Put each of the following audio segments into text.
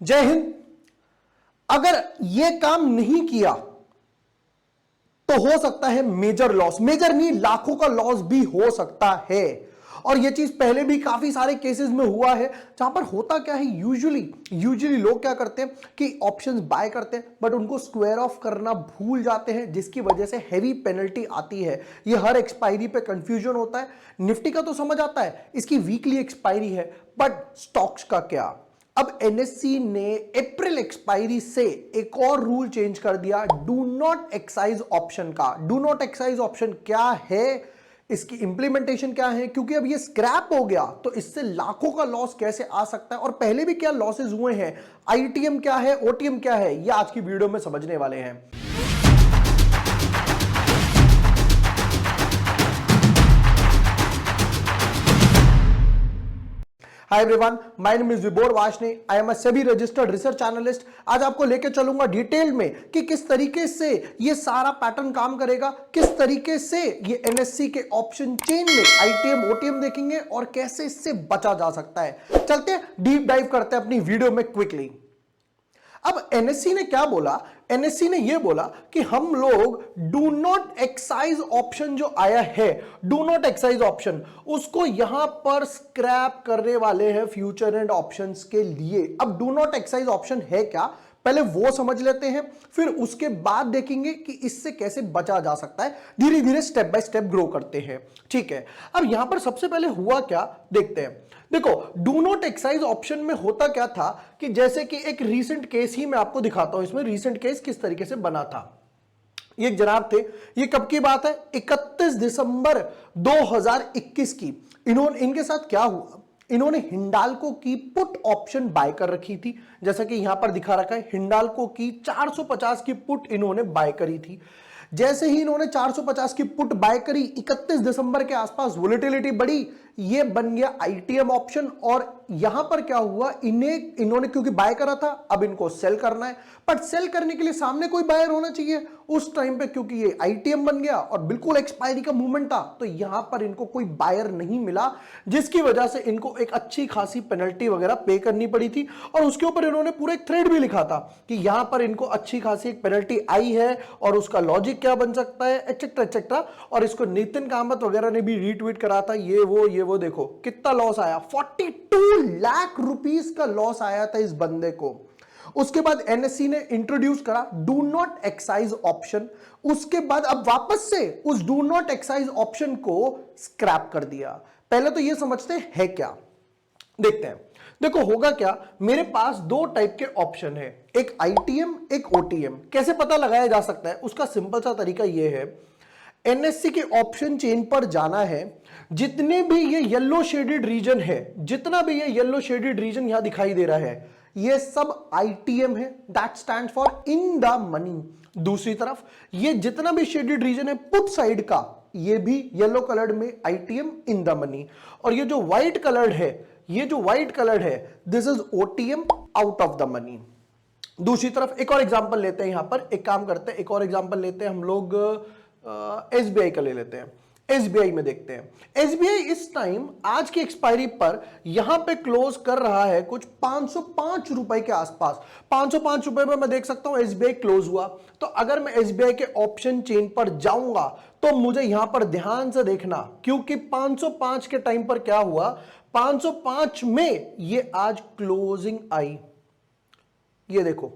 जय हिंद। अगर यह काम नहीं किया तो हो सकता है मेजर लॉस, मेजर नहीं लाखों का लॉस भी हो सकता है। और यह चीज पहले भी काफी सारे केसेस में हुआ है, जहां पर होता क्या है, यूजुअली लोग क्या करते हैं कि ऑप्शंस बाय करते हैं बट उनको स्क्वायर ऑफ करना भूल जाते हैं, जिसकी वजह से हैवी पेनल्टी आती है। यह हर एक्सपायरी पे कंफ्यूजन होता है। निफ्टी का तो समझ आता है, इसकी वीकली एक्सपायरी है, बट स्टॉक्स का क्या। अब एनएससी ने अप्रैल एक्सपायरी से एक और रूल चेंज कर दिया, डू नॉट एक्साइज ऑप्शन का। डू नॉट एक्साइज ऑप्शन क्या है, इसकी इंप्लीमेंटेशन क्या है, क्योंकि अब ये स्क्रैप हो गया तो इससे लाखों का लॉस कैसे आ सकता है और पहले भी क्या लॉसेस हुए हैं, आईटीएम क्या है, ओटीएम क्या है, ये आज की वीडियो में समझने वाले हैं। Hi everyone, my name is Vibhor Varshney, I am a SEBI registered research analyst. आज आपको लेके चलूंगा डिटेल में कि किस तरीके से ये सारा पैटर्न काम करेगा, किस तरीके से ये एनएससी के ऑप्शन चेन में आईटीएम ओटीएम देखेंगे और कैसे इससे बचा जा सकता है। चलते हैं डीप डाइव करते हैं अपनी वीडियो में क्विकली। अब एनएससी ने क्या बोला, एनएससी ने यह बोला कि हम लोग डू नॉट एक्साइज ऑप्शन जो आया है, डू नॉट एक्साइज ऑप्शन, उसको यहां पर स्क्रैप करने वाले हैं फ्यूचर एंड ऑप्शंस के लिए। अब डू नॉट एक्साइज ऑप्शन है क्या, पहले वो समझ लेते हैं, फिर उसके बाद देखेंगे कि इससे कैसे बचा जा सकता है। धीरे धीरे स्टेप बाय स्टेप ग्रो करते हैं, ठीक है। अब यहां पर सबसे पहले हुआ क्या देखते हैं। देखो, डू नॉट एक्साइज ऑप्शन में होता क्या था कि जैसे कि एक रीसेंट केस ही मैं आपको दिखाता हूं, इसमें रीसेंट केस किस तरीके से बना था। ये एक जनाब थे, ये कब की बात है, 31 दिसंबर 2021 की। इनके साथ क्या हुआ, इन्होंने हिंडाल्को की पुट ऑप्शन बाय कर रखी थी, जैसा कि यहां पर दिखा रखा है। हिंडाल्को की 450 की पुट इन्होंने बाय करी थी। जैसे ही इन्होंने 450 की पुट बाय करी, 31 दिसंबर के आसपास वोलेटिलिटी बढ़ी, ये बन गया आईटीएम ऑप्शन। और यहां पर क्या हुआ, इन्होंने क्योंकि बाय करा था, अब इनको सेल करना है, बट सेल करने के लिए सामने कोई बायर होना चाहिए उस टाइम पे, क्योंकि ये आईटीएम बन गया और बिल्कुल एक्सपायरी का मूवमेंट था, तो यहां पर इनको कोई बायर नहीं मिला, जिसकी वजह से इनको एक अच्छी खासी पेनल्टी वगैरह पे करनी पड़ी थी। और उसके ऊपर इन्होंने पूरा एक थ्रेड भी लिखा था कि यहां पर इनको अच्छी खासी एक पेनल्टी आई है और उसका लॉजिक क्या बन सकता है, एटसेट्रा एटसेट्रा। और इसको नितिन कामत वगैरह ने भी रीट्वीट करा था। ये वो देखो कितना लॉस आया, 42 लाख रुपीस का लॉस आया था इस बंदे को। उसके बाद एनएससी ने इंट्रोड्यूस करा डू नॉट एक्साइज ऑप्शन। उसके बाद अब वापस से उस डू नॉट एक्साइज ऑप्शन को स्क्रैप कर दिया। पहले तो यह समझते हैं क्या, देखते हैं। देखो होगा क्या, मेरे पास दो टाइप के ऑप्शन है, एक आईटीएम एक ओटीएम। कैसे पता लगाया जा सकता है, उसका सिंपल सा तरीका यह है, एनएससी के ऑप्शन चेन पर जाना है, जितने भी ये येलो शेडेड रीजन है, जितना भी ये येलो शेडेड रीजन यहां दिखाई दे रहा है, ये सब आईटीएम है, that stand for in the money. दूसरी तरफ ये जितना भी शेडेड रीजन है पुट साइड का, ये भी येलो कलर्ड में आईटीएम इन द मनी। और ये जो व्हाइट कलर्ड है, ये जो व्हाइट कलर्ड है, this is OTM out of the money. दूसरी तरफ एक और एग्जांपल लेते हैं, यहां पर एक काम करते हैं, एक और एग्जांपल लेते हैं हम लोग, एसबीआई का ले लेते हैं। एसबीआई में देखते हैं, एसबीआई इस टाइम आज की एक्सपायरी पर यहां पे क्लोज कर रहा है कुछ 505 रुपए के आसपास। 505 रुपए में मैं देख सकता हूं एसबीआई क्लोज हुआ। तो अगर मैं एसबीआई के ऑप्शन चेन पर जाऊंगा तो मुझे यहां पर ध्यान से देखना, क्योंकि 505 के टाइम पर क्या हुआ, 505 में ये आज क्लोजिंग आई, ये देखो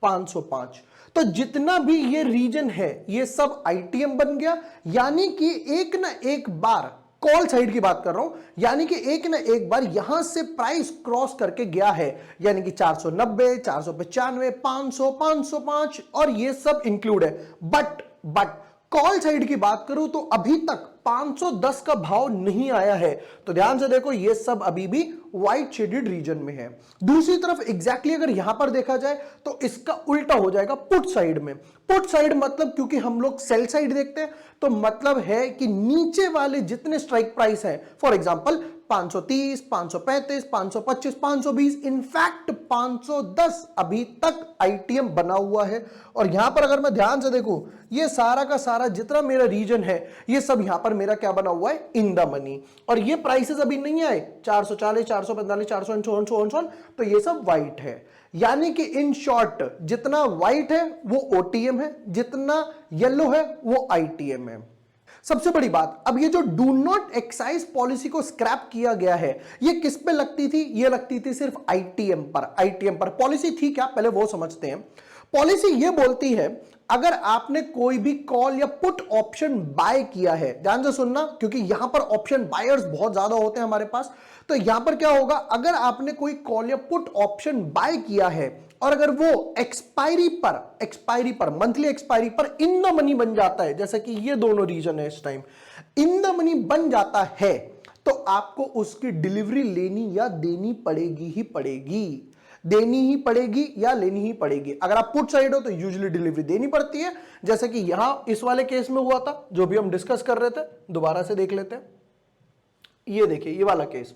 505। तो जितना भी ये रीजन है ये सब आईटीएम बन गया, यानी कि एक ना एक बार, कॉल साइड की बात कर रहा हूं, यानी कि एक ना एक बार यहां से प्राइस क्रॉस करके गया है, यानी कि 490, 495, 500, 505 और ये सब इंक्लूड है। बट कॉल साइड की बात करूं तो अभी तक 510 का भाव नहीं आया है। तो ध्यान से देखो, ये सब अभी भी व्हाइट शेडेड रीजन में है। दूसरी तरफ एग्जैक्टली अगर यहां पर देखा जाए तो इसका उल्टा हो जाएगा पुट साइड में। पुट साइड मतलब, क्योंकि हम लोग सेल साइड देखते हैं, तो मतलब है कि नीचे वाले जितने स्ट्राइक प्राइस है, फॉर एग्जांपल 530, 535, 525, 520, इनफैक्ट 510 अभी तक आईटीएम बना हुआ है। और यहां पर अगर मैं ध्यान से देखूं, ये सारा का सारा जितना मेरा रीजन है, ये सब यहां पर मेरा क्या बना हुआ है, इन द मनी। और ये प्राइसेस अभी नहीं आए, 440, 445, 400, तो ये सब व्हाइट है। यानी कि इन शॉर्ट जितना व्हाइट है वो ओटीएम है, जितना येलो है वो आईटीएम है। सबसे बड़ी बात, अब ये जो डू नॉट एक्साइज पॉलिसी को स्क्रैप किया गया है, ये किस पे लगती थी? ये लगती थी सिर्फ आईटीएम पर। आईटीएम पर पॉलिसी थी क्या, पहले वो समझते हैं। पॉलिसी ये बोलती है अगर आपने कोई भी कॉल या पुट ऑप्शन बाय किया है, ध्यान से सुनना क्योंकि यहां पर ऑप्शन बायर्स बहुत ज्यादा होते हैं हमारे पास, तो यहां पर क्या होगा, अगर आपने कोई कॉल या पुट ऑप्शन बाय किया है और अगर वो एक्सपायरी पर मंथली एक्सपायरी पर इन द मनी बन जाता है, जैसे कि ये दोनों रीजन है इस टाइम, इन द मनी बन जाता है, तो आपको उसकी डिलीवरी लेनी या देनी पड़ेगी ही पड़ेगी। देनी ही पड़ेगी या लेनी ही पड़ेगी। अगर आप पुट साइड हो तो यूजुअली डिलीवरी देनी पड़ती है, जैसे कि यहां इस वाले केस में हुआ था जो भी हम डिस्कस कर रहे थे। दोबारा से देख लेते हैं, ये देखिए ये वाला केस,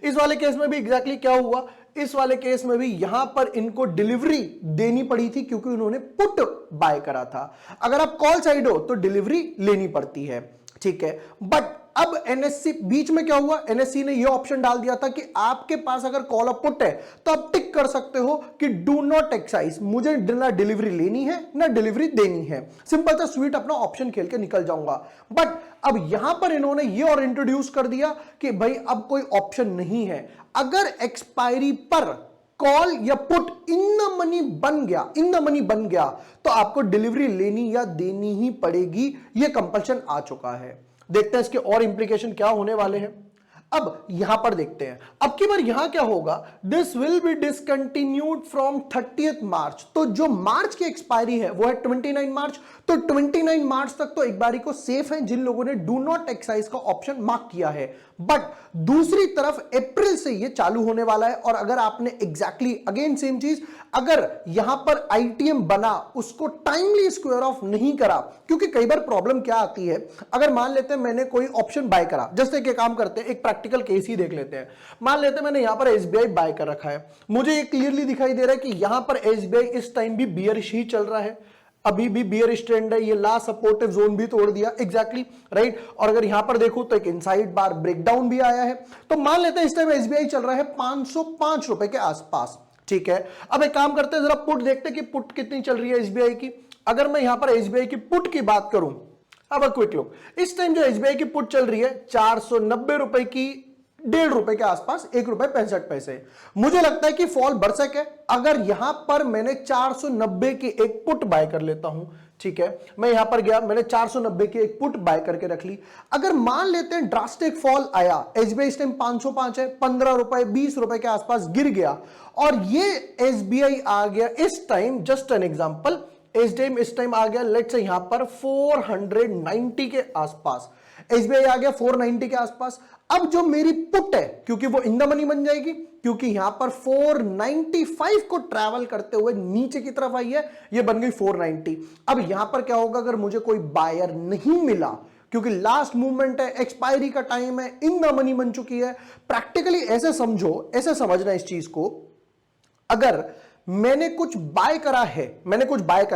इस वाले केस में भी एग्जैक्टली क्या हुआ, इस वाले केस में भी यहां पर इनको डिलीवरी देनी पड़ी थी क्योंकि उन्होंने पुट बाय करा था। अगर आप कॉल साइड हो तो डिलीवरी लेनी पड़ती है, ठीक है। बट अब एनएससी बीच में क्या हुआ, एनएससी ने यह ऑप्शन डाल दिया था कि आपके पास अगर कॉल और पुट है तो आप टिक कर सकते हो कि डू नॉट एक्साइज, मुझे ना डिलीवरी लेनी है ना डिलीवरी देनी है। सिंपल सा स्वीट अपना ऑप्शन खेल के निकल जाऊंगा। बट अब यहां पर इन्होंने ये और इंट्रोड्यूस कर दिया कि भाई अब कोई ऑप्शन नहीं है, अगर एक्सपायरी पर कॉल या पुट इन द मनी बन गया तो आपको डिलीवरी लेनी या देनी ही पड़ेगी। यह कंपल्शन आ चुका है। देखते हैं इसके और इंप्लीकेशन क्या होने वाले हैं। अब यहां पर देखते हैं, अब की बार यहां क्या होगा, this will be discontinued from 30th मार्च। तो जो मार्च की एक्सपायरी है वो है 29 मार्च, तो 29 मार्च तक तो एक बारी को सेफ है जिन लोगों ने डू नॉट एक्साइज का ऑप्शन मार्क किया है। बट दूसरी तरफ अप्रैल से ये चालू होने वाला है। और अगर आपने एग्जैक्टली अगेन सेम चीज, अगर यहां पर आईटीएम बना, उसको टाइमली स्क्वायर ऑफ नहीं करा, क्योंकि कई बार प्रॉब्लम क्या आती है, अगर मान लेते हैं मैंने कोई ऑप्शन बाय करा, जैसे कि काम करते हैं एक प्रैक्टिकल केस ही देख लेते हैं। मान लेते हैं मैंने यहां पर एसबीआई बाय कर रखा है, मुझे ये क्लियरली दिखाई दे रहा है कि यहां पर एसबीआई इस टाइम भी बियरिश ही चल रहा है, अभी भी बियरिश ट्रेंड है, ये लास्ट सपोर्टिव जोन भी तोड़ दिया एग्जैक्टली राइट। और अगर यहां पर देखो तो एक इनसाइड बार ब्रेकडाउन भी आया है। तो मान लेते हैं इस टाइम एसबीआई चल रहा है 505 रुपए के आसपास, ठीक है। अब एक काम करते हैं, जरा पुट देखते हैं कि पुट कितनी चल रही है एसबीआई की। अगर मैं यहां पर एसबीआई की पुट की बात करूं, अब क्विक लुक, इस टाइम जो एसबीआई की पुट चल रही है 490 रुपए की, 1.5 रुपए के आसपास, 1.65 रुपए। मुझे लगता है कि फॉल बरसक है। अगर यहां पर मैंने 490 की एक पुट बाय कर लेता हूं, ठीक है, मैं यहां पर गया, मैंने 490 की एक पुट बाय करके रख ली। अगर मान लेते हैं ड्रास्टिक फॉल आया, एसबीआई इस टाइम 505 है, 15 रुपए 20 रुपए के आसपास गिर गया और ये एसबीआई आ गया इस टाइम, जस्ट एन एग्जांपल, इस टाइम आ गया लेट्स से यहां पर 490 के आसपास, एसबीआई आ गया 490 के आसपास। अब जो मेरी पुट है, क्योंकि वो इन द मनी बन जाएगी, क्योंकि यहां पर 495 को ट्रैवल करते हुए नीचे की तरफ आई है, ये बन गई 490। अब यहां पर क्या होगा, अगर मुझे कोई बायर नहीं मिला, क्योंकि लास्ट मूवमेंट है, एक्सपायरी का टाइम है, इन द मनी बन चुकी है, प्रैक्टिकली ऐसे समझो, ऐसे समझना इस चीज को, अगर मैंने कुछ बाय करा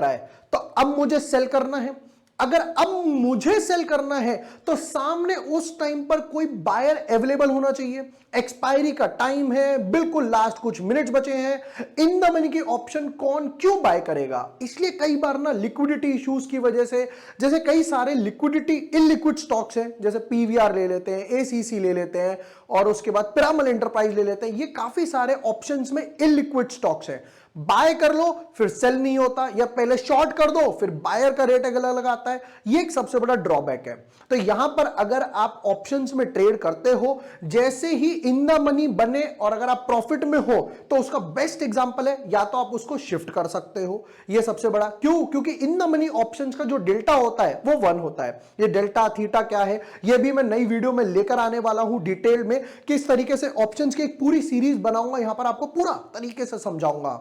है, तो अब मुझे सेल करना है। अगर अब मुझे सेल करना है तो सामने उस टाइम पर कोई बायर अवेलेबल होना चाहिए। एक्सपायरी का टाइम है, बिल्कुल लास्ट कुछ मिनट्स बचे हैं, इन द मनी की ऑप्शन कौन क्यों बाय करेगा। इसलिए कई बार ना लिक्विडिटी इश्यूज की वजह से, जैसे कई सारे लिक्विडिटी इलिक्विड स्टॉक्स हैं, जैसे पीवीआर ले लेते हैं, एसीसी ले लेते हैं और उसके बाद पिरामल एंटरप्राइज ले लेते हैं, ये काफी सारे ऑप्शंस में इलिक्विड स्टॉक्स हैं। बाय कर लो फिर सेल नहीं होता, या पहले शॉर्ट कर दो फिर बायर का रेट अलग लगाता है, ये एक सबसे बड़ा ड्रॉबैक है। तो यहां पर अगर आप ऑप्शंस में ट्रेड करते हो, जैसे ही इन द मनी बने और अगर आप प्रॉफिट में हो, तो उसका बेस्ट एग्जांपल है, या तो आप उसको शिफ्ट कर सकते हो, ये सबसे बड़ा। क्यों? क्योंकि इन द मनी ऑप्शंस का जो डेल्टा होता है वो 1 होता है। ये डेल्टा थीटा क्या है, ये भी मैं नई वीडियो में लेकर आने वाला हूं डिटेल में, किस तरीके से ऑप्शंस की एक पूरी सीरीज बनाऊंगा, यहां पर आपको पूरा तरीके से समझाऊंगा।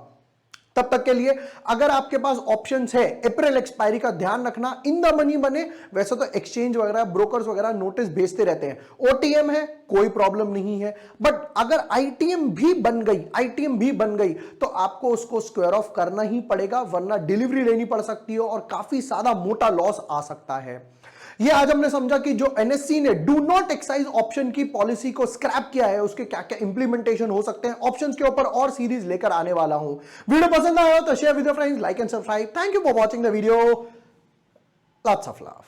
तब तक के लिए अगर आपके पास ऑप्शंस है अप्रैल एक्सपायरी का ध्यान रखना, इन द मनी बने। वैसे तो एक्सचेंज वगैरह ब्रोकर्स वगैरह नोटिस भेजते रहते हैं। ओटीएम है कोई प्रॉब्लम नहीं है, बट अगर आईटीएम भी बन गई तो आपको उसको स्क्वायर ऑफ करना ही पड़ेगा, वरना डिलीवरी लेनी पड़ सकती है और काफी ज्यादा मोटा लॉस आ सकता है। ये आज हमने समझा कि जो एनएससी ने डू नॉट एक्साइज ऑप्शन की पॉलिसी को स्क्रैप किया है, उसके क्या क्या इंप्लीमेंटेशन हो सकते हैं। ऑप्शंस के ऊपर और सीरीज लेकर आने वाला हूं। वीडियो पसंद आया हो तो share with your friends, like and subscribe. Thank you for watching the video. Lots of love.